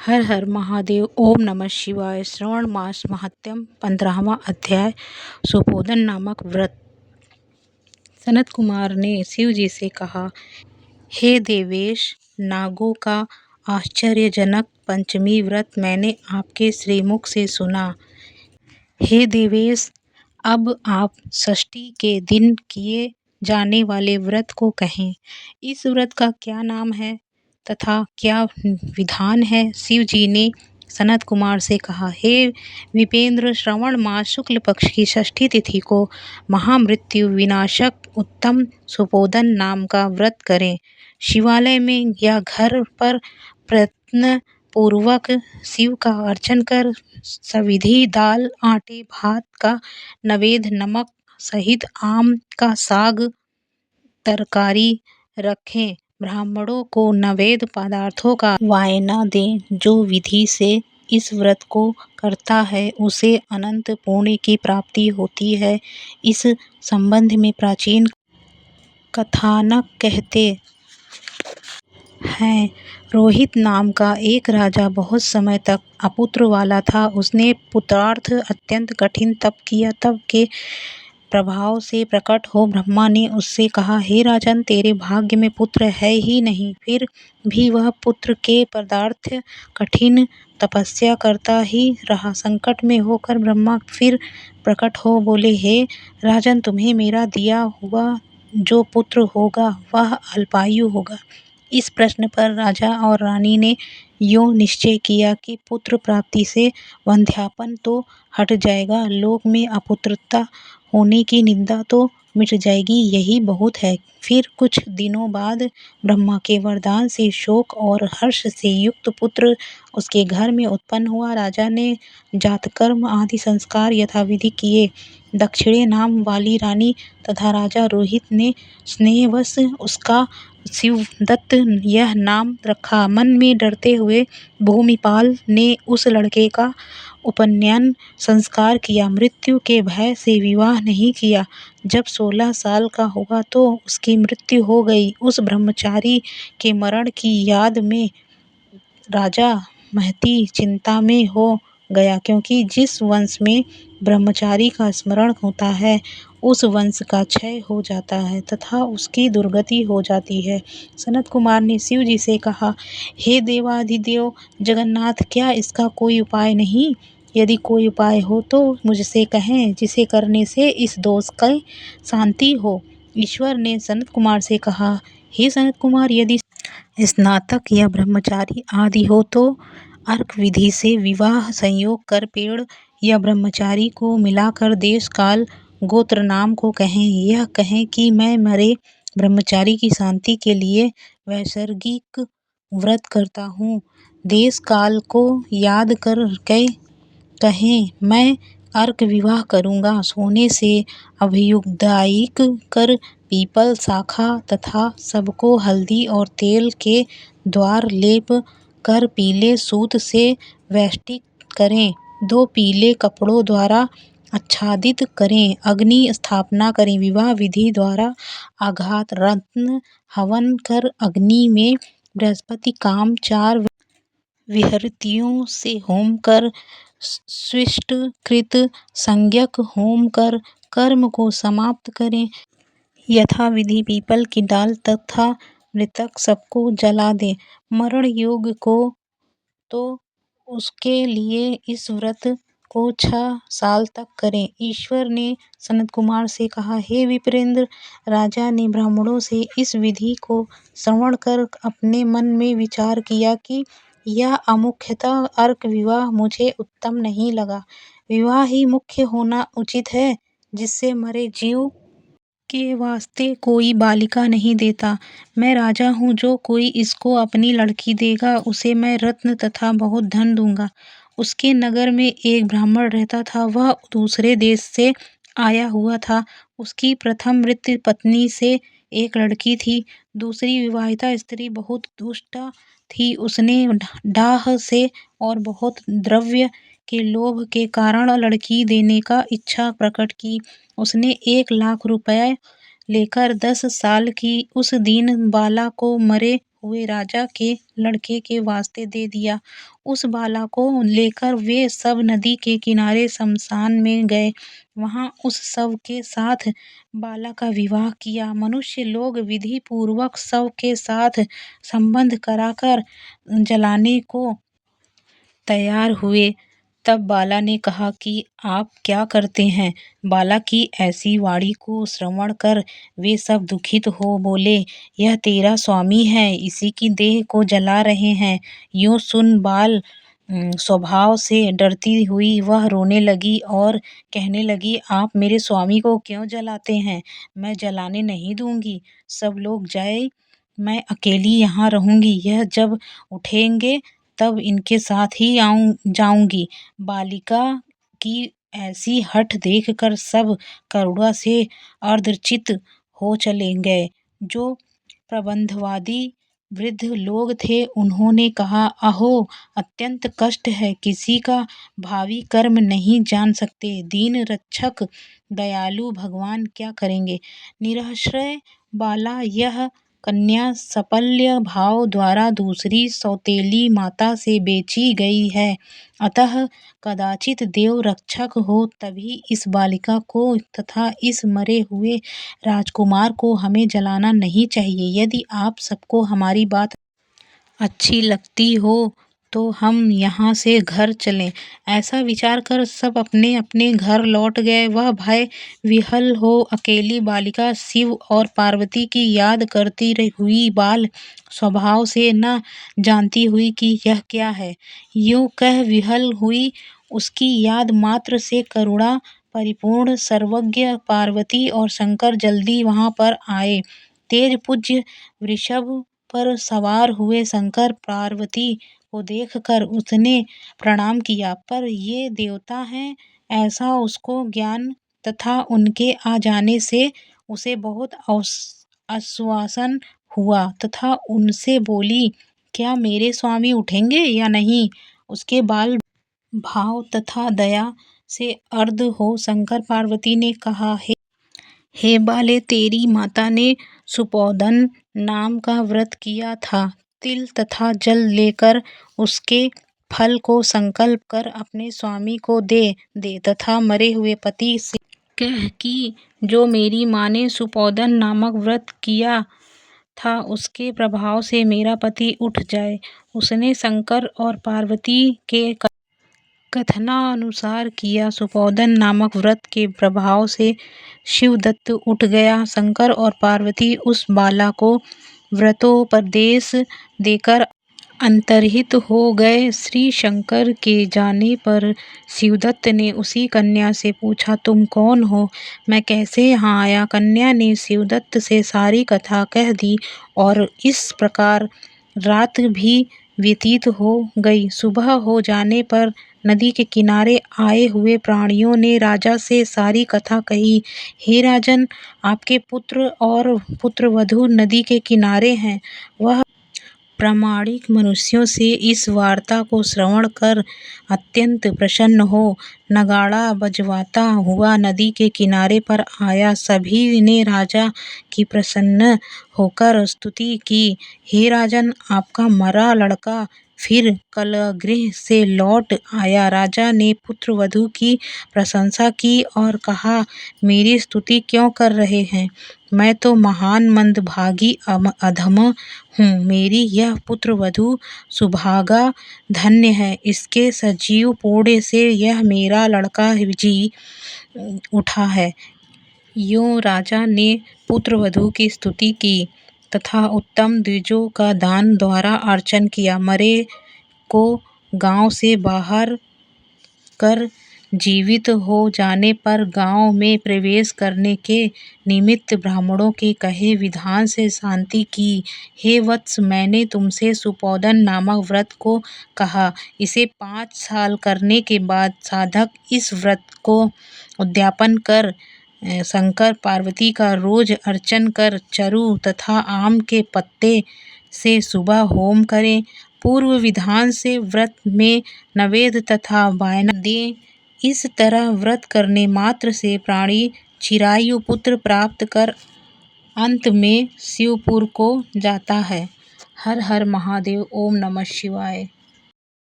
हर हर महादेव। ओम नमः शिवाय। श्रावण मास महात्म्य 15वां अध्याय। सुपोधन नामक व्रत। सनत कुमार ने शिव जी से कहा, हे देवेश, नागों का आश्चर्यजनक पंचमी व्रत मैंने आपके श्रीमुख से सुना। हे देवेश, अब आप षष्ठी के दिन किए जाने वाले व्रत को कहें। इस व्रत का क्या नाम है तथा क्या विधान है? शिव जी ने सनत कुमार से कहा, हे विपेंद्र, श्रवण मास शुक्ल पक्ष की षष्ठी तिथि को महामृत्यु विनाशक उत्तम सुपोधन नाम का व्रत करें। शिवालय में या घर पर प्रयत्न पूर्वक शिव का अर्चन कर सविधि दाल, आटे, भात का नैवेद्य, नमक सहित आम का साग, तरकारी रखें। ब्राह्मणों को नैवेद्य पदार्थों का वायना दें। जो विधि से इस व्रत को करता है उसे अनंत पुण्य की प्राप्ति होती है। इस संबंध में प्राचीन कथानक कहते हैं, रोहित नाम का एक राजा बहुत समय तक अपुत्र वाला था। उसने पुत्रार्थ अत्यंत कठिन तप किया। तप के प्रभाव से प्रकट हो ब्रह्मा ने उससे कहा, हे राजन, तेरे भाग्य में पुत्र है ही नहीं। फिर भी वह पुत्र के पदार्थ कठिन तपस्या करता ही रहा। संकट में होकर ब्रह्मा फिर प्रकट हो बोले, हे राजन, तुम्हें मेरा दिया हुआ जो पुत्र होगा वह अल्पायु होगा। इस प्रश्न पर राजा और रानी ने यूं निश्चय किया कि पुत्र प्राप्ति से वंध्यापन तो हट जाएगा, लोक में अपुत्रता होने की निंदा तो मिट जाएगी, यही बहुत है। फिर कुछ दिनों बाद ब्रह्मा के वरदान से शोक और हर्ष से युक्त पुत्र उसके घर में उत्पन्न हुआ। राजा ने जातकर्म आदि संस्कार यथाविधि किए। दक्षिणे नाम वाली रानी तथा राजा रोहित ने स्नेहवश उसका शिवदत्त यह नाम रखा। मन में डरते हुए भूमिपाल ने उस लड़के का उपनयन संस्कार किया। मृत्यु के भय से विवाह नहीं किया। जब 16 साल का हुआ तो उसकी मृत्यु हो गई। उस ब्रह्मचारी के मरण की याद में राजा महती चिंता में हो गया, क्योंकि जिस वंश में ब्रह्मचारी का स्मरण होता है उस वंश का क्षय हो जाता है तथा उसकी दुर्गति हो जाती है। सनत कुमार ने शिव जी से कहा, हे देवाधिदेव जगन्नाथ, क्या इसका कोई उपाय नहीं? यदि कोई उपाय हो तो मुझसे कहें, जिसे करने से इस दोष की शांति हो। ईश्वर ने सनत कुमार से कहा, हे सनत कुमार, यदि स्नातक या ब्रह्मचारी आदि हो तो अर्क विधि से विवाह संयोग कर पेड़ या ब्रह्मचारी को मिलाकर देश काल गोत्र नाम को कहें। यह कहें कि मैं मरे ब्रह्मचारी की शांति के लिए वैसर्गिक व्रत करता हूँ। देश काल को याद कर के कहें, मैं अर्क विवाह करूँगा। सोने से अभ्युदयिक कर पीपल शाखा तथा सबको हल्दी और तेल के द्वार लेप कर पीले सूत से वेष्टित करें। 2 पीले कपड़ों द्वारा आच्छादित करें। अग्नि स्थापना करें। विवाह विधि द्वारा आघात रत्न हवन कर अग्नि में बृहस्पति काम 4 विहृतियों से होम कर स्विष्ट कृत संज्ञक होम कर कर्म को समाप्त करें। यथा विधि पीपल की डाल तथा मृतक सबको जला दें। मरण योग को तो उसके लिए इस व्रत को 6 साल तक करें। ईश्वर ने सनत कुमार से कहा, हे विप्रेंद्र, राजा ने ब्राह्मणों से इस विधि को श्रवण कर अपने मन में विचार किया कि यह अमुख्यतः अर्क विवाह मुझे उत्तम नहीं लगा। विवाह ही मुख्य होना उचित है, जिससे मरे जीव के वास्ते कोई बालिका नहीं देता। मैं राजा हूँ, जो कोई इसको अपनी लड़की देगा उसे मैं रत्न तथा बहुत धन दूंगा। उसके नगर में एक ब्राह्मण रहता था। वह दूसरे देश से आया हुआ था। उसकी प्रथम मृत पत्नी से एक लड़की थी। दूसरी विवाहिता स्त्री बहुत दुष्ट थी। उसने डाह से और बहुत द्रव्य के लोभ के कारण लड़की देने का इच्छा प्रकट की। उसने 1 लाख रुपये लेकर 10 साल की उस दीन बाला को मरे हुए राजा के लड़के के वास्ते दे दिया। उस बाला को लेकर वे सब नदी के किनारे शमशान में गए। वहां उस शव के साथ बाला का विवाह किया। मनुष्य लोग विधि पूर्वक शव के साथ संबंध कराकर जलाने को तैयार हुए। तब बाला ने कहा कि आप क्या करते हैं। बाला की ऐसी वाणी को श्रवण कर वे सब दुखित हो बोले, यह तेरा स्वामी है, इसी की देह को जला रहे हैं। यूं सुन बाल स्वभाव से डरती हुई वह रोने लगी और कहने लगी, आप मेरे स्वामी को क्यों जलाते हैं। मैं जलाने नहीं दूंगी। सब लोग जाए, मैं अकेली यहाँ रहूंगी। यह जब उठेंगे तब इनके साथ ही जाऊंगी। बालिका की ऐसी हठ देखकर सब करुणा से अर्धचित्त हो चले गए। जो प्रबंधवादी वृद्ध लोग थे उन्होंने कहा, अहो अत्यंत कष्ट है, किसी का भावी कर्म नहीं जान सकते। दीन रक्षक दयालु भगवान क्या करेंगे। निराश्रय बाला यह कन्या सपल्य भाव द्वारा दूसरी सौतेली माता से बेची गई है। अतः कदाचित देव रक्षक हो तभी इस बालिका को तथा इस मरे हुए राजकुमार को हमें जलाना नहीं चाहिए। यदि आप सबको हमारी बात अच्छी लगती हो तो हम यहाँ से घर चलें। ऐसा विचार कर सब अपने अपने घर लौट गए। वह भय विह्वल हो अकेली बालिका शिव और पार्वती की याद करती हुई बाल स्वभाव से न जानती हुई कि यह क्या है, यूं कह विह्वल हुई। उसकी याद मात्र से करुणा परिपूर्ण सर्वज्ञ पार्वती और शंकर जल्दी वहां पर आए। तेज पूज्य वृषभ पर सवार हुए शंकर पार्वती को देखकर उसने प्रणाम किया, पर ये देवता हैं ऐसा उसको ज्ञान तथा उनके आ जाने से उसे बहुत आश्वासन हुआ तथा उनसे बोली, क्या मेरे स्वामी उठेंगे या नहीं। उसके बाल भाव तथा दया से अर्ध हो शंकर पार्वती ने कहा, हे बाले, तेरी माता ने सुपोधन नाम का व्रत किया था। तिल तथा जल लेकर उसके फल को संकल्प कर अपने स्वामी को दे दे तथा मरे हुए पति से कह कि जो मेरी माँ ने सुपोधन नामक व्रत किया था उसके प्रभाव से मेरा पति उठ जाए। उसने शंकर और पार्वती के कथनानुसार किया। सुपोधन नामक व्रत के प्रभाव से शिवदत्त उठ गया। शंकर और पार्वती उस बाला को व्रतोपदेश देकर अंतर्हित हो गए। श्री शंकर के जाने पर शिवदत्त ने उसी कन्या से पूछा, तुम कौन हो, मैं कैसे यहाँ आया। कन्या ने शिवदत्त से सारी कथा कह दी और इस प्रकार रात भी व्यतीत हो गई। सुबह हो जाने पर नदी के किनारे आए हुए प्राणियों ने राजा से सारी कथा कही। हे राजन, आपके पुत्र और पुत्रवधू नदी के किनारे हैं। वह प्रामाणिक मनुष्यों से इस वार्ता को श्रवण कर अत्यंत प्रसन्न हो नगाड़ा बजवाता हुआ नदी के किनारे पर आया। सभी ने राजा की प्रसन्न होकर स्तुति की। हे राजन, आपका मरा लड़का फिर कलगृह से लौट आया। राजा ने पुत्रवधू की प्रशंसा की और कहा, मेरी स्तुति क्यों कर रहे हैं। मैं तो महान मंदभागी अधम हूँ। मेरी यह पुत्रवधू सुभागा धन्य है। इसके सजीव पुण्य से यह मेरा लड़का जी उठा है। यूं राजा ने पुत्रवधू की स्तुति की तथा उत्तम द्विजों का दान द्वारा अर्चन किया। मरे को गांव से बाहर कर जीवित हो जाने पर गांव में प्रवेश करने के निमित्त ब्राह्मणों के कहे विधान से शांति की। हे वत्स, मैंने तुमसे सुपोधन नामक व्रत को कहा। इसे 5 साल करने के बाद साधक इस व्रत को उद्यापन कर शंकर पार्वती का रोज अर्चन कर चरु तथा आम के पत्ते से सुबह होम करें। पूर्व विधान से व्रत में नवेद तथा वायना दें। इस तरह व्रत करने मात्र से प्राणी चिरायु पुत्र प्राप्त कर अंत में शिवपुर को जाता है। हर हर महादेव, ओम नमः शिवाय।